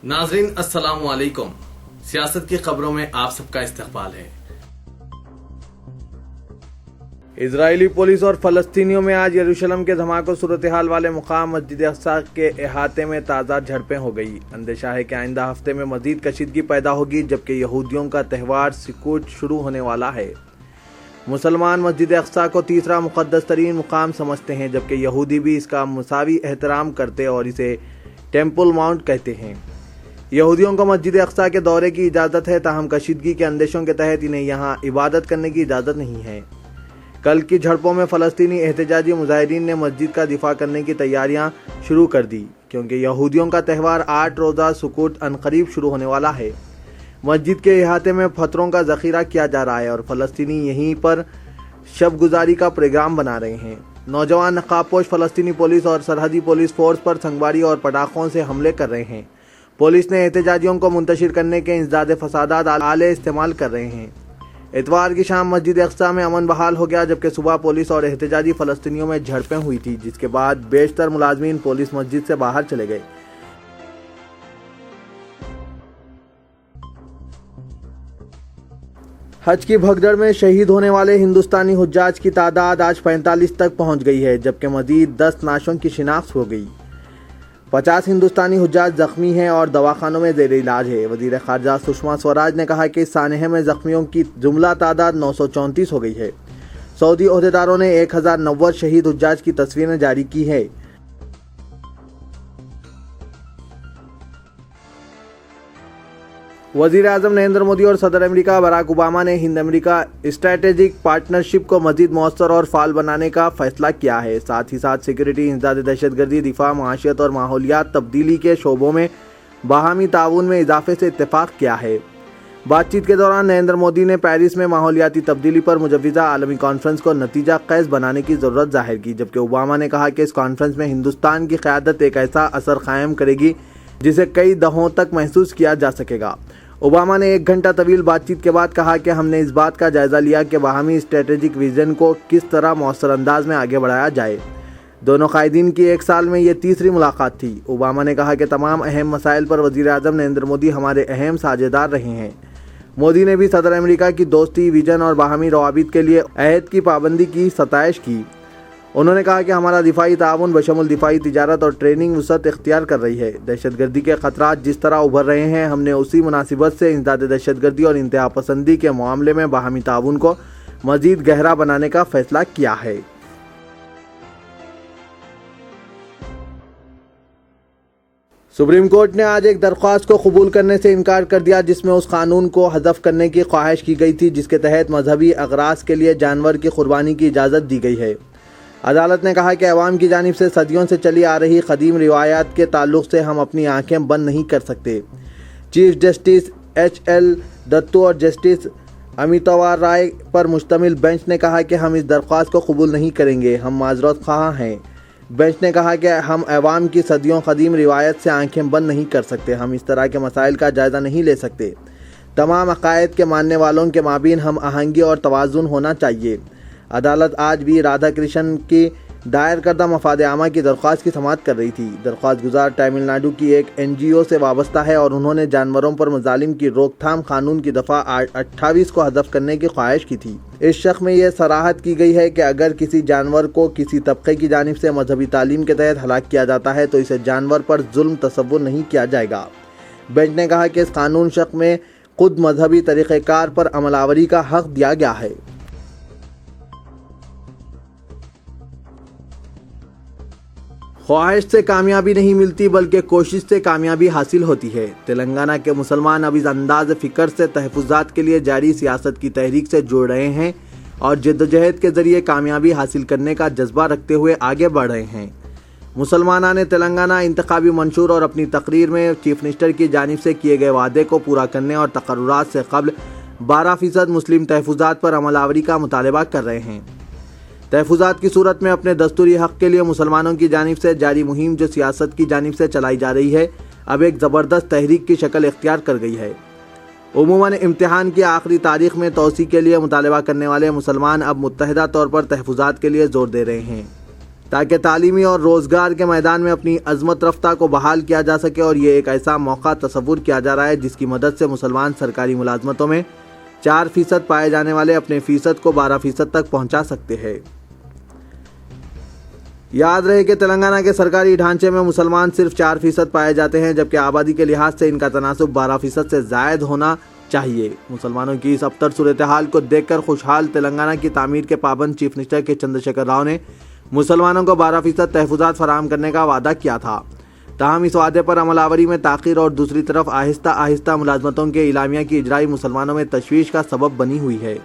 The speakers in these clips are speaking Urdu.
ناظرین السلام علیکم، سیاست کی خبروں میں آپ سب کا استقبال ہے۔ اسرائیلی پولیس اور فلسطینیوں میں آج یروشلم کے دھماکوں صورتحال والے مقام مسجد اقصی کے احاطے میں تازہ جھڑپیں ہو گئی۔ اندیشہ ہے کہ آئندہ ہفتے میں مزید کشیدگی پیدا ہوگی، جبکہ یہودیوں کا تہوار سکوٹ شروع ہونے والا ہے۔ مسلمان مسجد اقصی کو تیسرا مقدس ترین مقام سمجھتے ہیں، جبکہ یہودی بھی اس کا مساوی احترام کرتے اور اسے ٹیمپل ماؤنٹ کہتے ہیں۔ یہودیوں کو مسجد اقصی کے دورے کی اجازت ہے، تاہم کشیدگی کے اندیشوں کے تحت انہیں یہاں عبادت کرنے کی اجازت نہیں ہے۔ کل کی جھڑپوں میں فلسطینی احتجاجی مظاہرین نے مسجد کا دفاع کرنے کی تیاریاں شروع کر دی، کیونکہ یہودیوں کا تہوار 8 روزہ سکوٹ عنقریب شروع ہونے والا ہے۔ مسجد کے احاطے میں پتھروں کا ذخیرہ کیا جا رہا ہے اور فلسطینی یہیں پر شب گزاری کا پروگرام بنا رہے ہیں۔ نوجوان نقاب پوش فلسطینی پولیس اور سرحدی پولیس فورس پر سنگباری اور پٹاخوں سے حملے کر رہے ہیں۔ پولیس نے احتجاجیوں کو منتشر کرنے کے انسداد فسادات آلے استعمال کر رہے ہیں۔ اتوار کی شام مسجد اقصی میں امن بحال ہو گیا، جبکہ صبح پولیس اور احتجاجی فلسطینیوں میں جھڑپیں ہوئی تھی، جس کے بعد بیشتر ملازمین پولیس مسجد سے باہر چلے گئے۔ حج کی بھگدڑ میں شہید ہونے والے ہندوستانی حجاج کی تعداد آج 45 تک پہنچ گئی ہے، جبکہ مزید 10 لاشوں کی شناخت ہو گئی۔ 50 ہندوستانی حجاج زخمی ہیں اور دواخانوں میں زیر علاج ہے۔ وزیر خارجہ سشما سوراج نے کہا کہ اس سانحے میں زخمیوں کی جملہ تعداد 934 ہو گئی ہے۔ سعودی عہدیداروں نے 1090 شہید حجاج کی تصویریں جاری کی ہے۔ وزیر اعظم نریندر مودی اور صدر امریکہ براک اوباما نے ہند امریکہ اسٹریٹجک پارٹنرشپ کو مزید مؤثر اور فعال بنانے کا فیصلہ کیا ہے۔ ساتھ ہی ساتھ سیکورٹی، انسداد دہشت گردی، دفاع، معاشیات اور ماحولیات تبدیلی کے شعبوں میں باہمی تعاون میں اضافے سے اتفاق کیا ہے۔ بات چیت کے دوران نریندر مودی نے پیرس میں ماحولیاتی تبدیلی پر مجوزہ عالمی کانفرنس کو نتیجہ خیز بنانے کی ضرورت ظاہر کی، جبکہ اوباما نے کہا کہ اس کانفرنس میں ہندوستان کی قیادت ایک ایسا اثر قائم کرے گی جسے کئی دہوں تک محسوس کیا جا سکے گا۔ اوباما نے 1 گھنٹہ طویل بات چیت کے بعد کہا کہ ہم نے اس بات کا جائزہ لیا کہ باہمی اسٹریٹجک ویژن کو کس طرح مؤثر انداز میں آگے بڑھایا جائے۔ دونوں قائدین کی 1 سال میں یہ تیسری ملاقات تھی۔ اوباما نے کہا کہ تمام اہم مسائل پر وزیر اعظم نریندر مودی ہمارے اہم ساجھیدار رہے ہیں۔ مودی نے بھی صدر امریکہ کی دوستی، ویژن اور باہمی روابط کے لیے عہد کی پابندی کی ستائش کی۔ انہوں نے کہا کہ ہمارا دفاعی تعاون بشمول دفاعی تجارت اور ٹریننگ وسعت اختیار کر رہی ہے۔ دہشت گردی کے خطرات جس طرح ابھر رہے ہیں، ہم نے اسی مناسبت سے انسداد دہشت گردی اور انتہا پسندی کے معاملے میں باہمی تعاون کو مزید گہرا بنانے کا فیصلہ کیا ہے۔ سپریم کورٹ نے آج ایک درخواست کو قبول کرنے سے انکار کر دیا، جس میں اس قانون کو حذف کرنے کی خواہش کی گئی تھی جس کے تحت مذہبی اغراض کے لیے جانور کی قربانی کی اجازت دی گئی ہے۔ عدالت نے کہا کہ عوام کی جانب سے صدیوں سے چلی آ رہی قدیم روایات کے تعلق سے ہم اپنی آنکھیں بند نہیں کر سکتے۔ Chief justice ایچ.ایل. دتو اور جسٹس امیتوا رائے پر مشتمل بینچ نے کہا کہ ہم اس درخواست کو قبول نہیں کریں گے، ہم معذرت خواہ ہیں۔ بینچ نے کہا کہ ہم عوام کی صدیوں قدیم روایت سے آنکھیں بند نہیں کر سکتے، ہم اس طرح کے مسائل کا جائزہ نہیں لے سکتے۔ تمام عقائد کے ماننے والوں کے مابین ہم آہنگی اور توازن ہونا چاہیے۔ عدالت آج بھی رادھا کرشن کی دائر کردہ مفاد عامہ کی درخواست کی سماعت کر رہی تھی۔ درخواست گزار تمل ناڈو کی ایک NGO سے وابستہ ہے اور انہوں نے جانوروں پر مظالم کی روک تھام قانون کی دفعہ 28 کو حذف کرنے کی خواہش کی تھی۔ اس شق میں یہ صراحت کی گئی ہے کہ اگر کسی جانور کو کسی طبقے کی جانب سے مذہبی تعلیم کے تحت ہلاک کیا جاتا ہے تو اسے جانور پر ظلم تصور نہیں کیا جائے گا۔ بینچ نے کہا کہ اس قانون شق میں خود مذہبی طریقہ کار پر عمل آوری کا حق دیا گیا ہے۔ خواہش سے کامیابی نہیں ملتی بلکہ کوشش سے کامیابی حاصل ہوتی ہے۔ تلنگانہ کے مسلمان اب اس انداز فکر سے تحفظات کے لیے جاری سیاست کی تحریک سے جڑ رہے ہیں اور جدوجہد کے ذریعے کامیابی حاصل کرنے کا جذبہ رکھتے ہوئے آگے بڑھ رہے ہیں۔ مسلمانان تلنگانہ انتخابی منشور اور اپنی تقریر میں چیف منسٹر کی جانب سے کیے گئے وعدے کو پورا کرنے اور تقررات سے قبل 12% مسلم تحفظات پر عمل آوری کا مطالبہ کر رہے ہیں۔ تحفظات کی صورت میں اپنے دستوری حق کے لیے مسلمانوں کی جانب سے جاری مہم جو سیاست کی جانب سے چلائی جا رہی ہے، اب ایک زبردست تحریک کی شکل اختیار کر گئی ہے۔ عموماً امتحان کی آخری تاریخ میں توسیع کے لیے مطالبہ کرنے والے مسلمان اب متحدہ طور پر تحفظات کے لیے زور دے رہے ہیں۔ تاکہ تعلیمی اور روزگار کے میدان میں اپنی عظمت رفتہ کو بحال کیا جا سکے، اور یہ ایک ایسا موقع تصور کیا جا رہا ہے جس کی مدد سے مسلمان سرکاری ملازمتوں میں 4% پائے جانے والے اپنے فیصد کو 12% تک پہنچا سکتے ہیں۔ یاد رہے کہ تلنگانہ کے سرکاری ڈھانچے میں مسلمان صرف 4% پائے جاتے ہیں، جبکہ آبادی کے لحاظ سے ان کا تناسب 12% سے زائد ہونا چاہیے۔ مسلمانوں کی اس ابتر صورتحال کو دیکھ کر خوشحال تلنگانہ کی تعمیر کے پابند چیف منسٹر کے چندرشیکھر راؤ نے مسلمانوں کو 12% تحفظات فراہم کرنے کا وعدہ کیا تھا، تاہم اس وعدے پر عمل آوری میں تاخیر اور دوسری طرف آہستہ آہستہ ملازمتوں کے اعلامیہ کی اجرائی مسلمانوں میں تشویش کا سبب بنی ہوئی ہے۔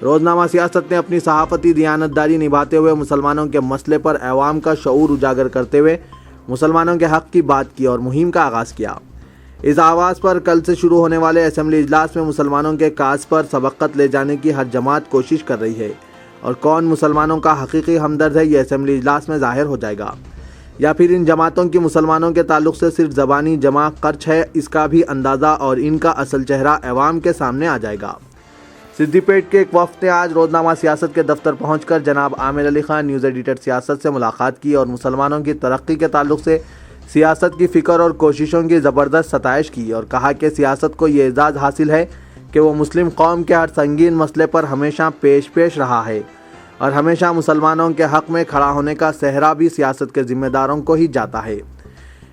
روزنامہ سیاست نے اپنی صحافتی دیانتداری نبھاتے ہوئے مسلمانوں کے مسئلے پر عوام کا شعور اجاگر کرتے ہوئے مسلمانوں کے حق کی بات کی اور مہم کا آغاز کیا۔ اس آواز پر کل سے شروع ہونے والے اسمبلی اجلاس میں مسلمانوں کے کاز پر سبقت لے جانے کی ہر جماعت کوشش کر رہی ہے، اور کون مسلمانوں کا حقیقی ہمدرد ہے یہ اسمبلی اجلاس میں ظاہر ہو جائے گا، یا پھر ان جماعتوں کی مسلمانوں کے تعلق سے صرف زبانی جمع خرچ ہے، اس کا بھی اندازہ اور ان کا اصل چہرہ عوام کے سامنے آ جائے گا۔ سدھی پیٹ کے ایک وفد نے آج روزنامہ سیاست کے دفتر پہنچ کر جناب عامر علی خان نیوز ایڈیٹر سیاست سے ملاقات کی اور مسلمانوں کی ترقی کے تعلق سے سیاست کی فکر اور کوششوں کی زبردست ستائش کی، اور کہا کہ سیاست کو یہ اعزاز حاصل ہے کہ وہ مسلم قوم کے ہر سنگین مسئلے پر ہمیشہ پیش رہا ہے، اور ہمیشہ مسلمانوں کے حق میں کھڑا ہونے کا صحرا بھی سیاست کے ذمہ داروں کو ہی جاتا ہے۔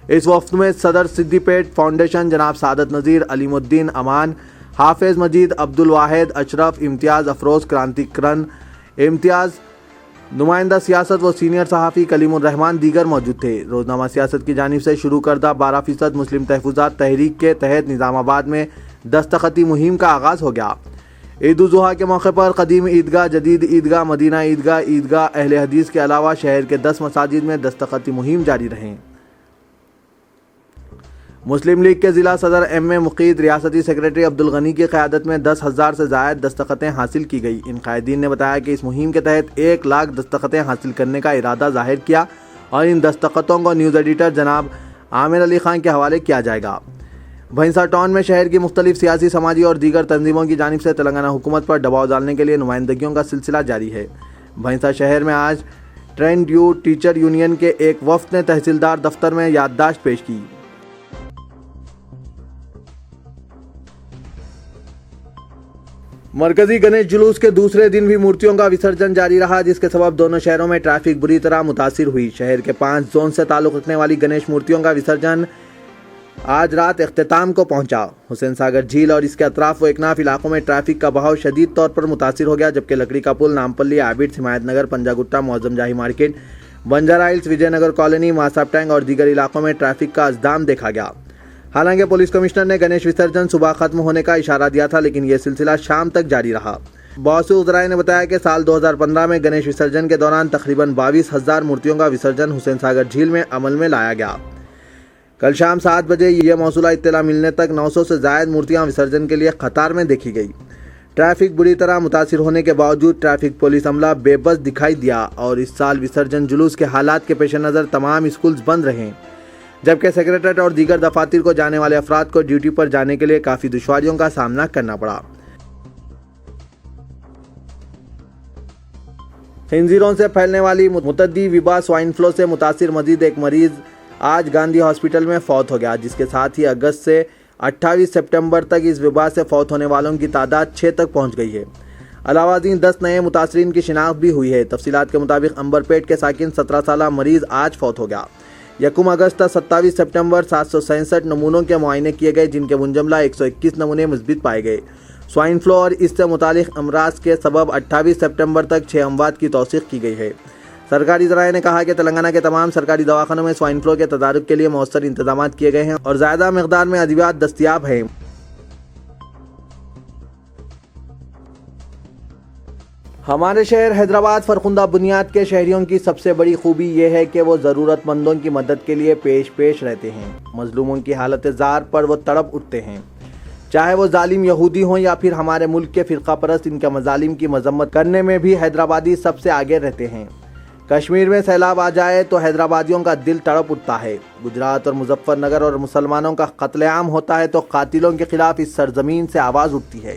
اس وفد میں صدر سدھی پیٹ فاؤنڈیشن جناب سعادت نذیر، علیم الدین امان، حافظ مجید، عبد الواحد، اشرف، امتیاز افروز، کرانتی کرن امتیاز، نمائندہ سیاست و سینئر صحافی کلیم الرحمان دیگر موجود تھے۔ روزنامہ سیاست کی جانب سے شروع کردہ 12% مسلم تحفظات تحریک کے تحت نظام آباد میں دستخطی مہم کا آغاز ہو گیا۔ عید الاضحیٰ کے موقع پر قدیم عیدگاہ، جدید عیدگاہ، مدینہ عیدگاہ، عیدگاہ اہل حدیث کے علاوہ شہر کے 10 مساجد میں دستخطی مہم جاری رہیں۔ مسلم لیگ کے ضلع صدر ایم اے مقید، ریاستی سیکریٹری عبد الغنی کی قیادت میں 10,000 سے زائد دستخطیں حاصل کی گئی۔ ان قائدین نے بتایا کہ اس مہم کے تحت 1 لاکھ دستخطیں حاصل کرنے کا ارادہ ظاہر کیا، اور ان دستخطوں کو نیوز ایڈیٹر جناب عامر علی خان کے حوالے کیا جائے گا۔ بھینسا ٹاؤن میں شہر کی مختلف سیاسی، سماجی اور دیگر تنظیموں کی جانب سے تلنگانہ حکومت پر دباؤ ڈالنے کے لیے نمائندگیوں کا سلسلہ جاری ہے۔ بھینسا شہر میں آج ٹرینڈ یو ٹیچر یونین کے ایک وفد نے تحصیلدار دفتر میں یادداشت پیش کی۔ مرکزی گنیش جلوس کے دوسرے دن بھی مورتیوں کا وسرجن جاری رہا، جس کے سبب دونوں شہروں میں ٹریفک بری طرح متاثر ہوئی۔ شہر کے 5 زون سے تعلق رکھنے والی گنیش مورتیوں کا وسرجن آج رات اختتام کو پہنچا۔ حسین ساگر جھیل اور اس کے اطراف و اکناف علاقوں میں ٹریفک کا بہاؤ شدید طور پر متاثر ہو گیا، جبکہ لکڑی کا پل، نامپلی، عابد، حمایت نگر، پنجا گٹا، معظم جاہی مارکیٹ، بنجارا ہلز، وجے نگر کالونی، ماساب ٹینگ اور دیگر علاقوں میں ٹریفک کا ازدحام دیکھا گیا۔ حالانکہ پولیس کمشنر نے گنیش وسرجن صبح ختم ہونے کا اشارہ دیا تھا، لیکن یہ سلسلہ شام تک جاری رہا۔ بہت سے وزرائے نے بتایا کہ سال 2015 میں گنیش وسرجن کے دوران تقریباً 22,000 مورتیوں کا وسرجن حسین ساگر جھیل میں عمل میں لایا گیا۔ کل شام 7 بجے یہ موصولہ اطلاع ملنے تک 900 سے زائد مورتیاں وسرجن کے لیے قطار میں دیکھی گئی۔ ٹریفک بری طرح متاثر ہونے کے باوجود ٹریفک پولیس عملہ بے بس دکھائی دیا، اور اس سال وسرجن جلوس کے حالات کے پیش نظر تمام اسکولز بند رہے، جبکہ سیکریٹریٹ اور دیگر دفاتر کو جانے والے افراد کو ڈیوٹی پر جانے کے لیے کافی دشواریوں کا سامنا کرنا پڑا۔ خنزیروں سے پھیلنے والی متعدی وبا سوائن فلو سے متاثر مزید ایک مریض آج گاندھی ہاسپٹل میں فوت ہو گیا، جس کے ساتھ ہی اگست سے 28 سپٹمبر تک اس وبا سے فوت ہونے والوں کی تعداد 6 تک پہنچ گئی ہے۔ علاوہ ازیں 10 نئے متاثرین کی شناخت بھی ہوئی ہے۔ تفصیلات کے مطابق امبرپیٹ کے ساکن 17 سالہ مریض آج فوت ہو گیا۔ 1 اگست تا 27 سپٹمبر 767 نمونوں کے معائنے کیے گئے، جن کے منجملہ 121 نمونے مثبت پائے گئے۔ سوائن فلو اور اس سے متعلق امراض کے سبب 28 سپٹمبر تک 6 اموات کی توثیق کی گئی ہے۔ سرکاری ذرائع نے کہا کہ تلنگانہ کے تمام سرکاری دواخانوں میں سوائن فلو کے تدارک کے لیے مؤثر انتظامات کیے گئے ہیں اور زیادہ مقدار میں ادویات دستیاب ہیں۔ ہمارے شہر حیدرآباد فرخندہ بنیاد کے شہریوں کی سب سے بڑی خوبی یہ ہے کہ وہ ضرورت مندوں کی مدد کے لیے پیش رہتے ہیں۔ مظلوموں کی حالت زار پر وہ تڑپ اٹھتے ہیں، چاہے وہ ظالم یہودی ہوں یا پھر ہمارے ملک کے فرقہ پرست۔ ان کے مظالم کی مذمت کرنے میں بھی حیدرآبادی سب سے آگے رہتے ہیں۔ کشمیر میں سیلاب آ جائے تو حیدرآبادیوں کا دل تڑپ اٹھتا ہے۔ گجرات اور مظفر نگر اور مسلمانوں کا قتل عام ہوتا ہے تو قاتلوں کے خلاف اس سرزمین سے آواز اٹھتی ہے۔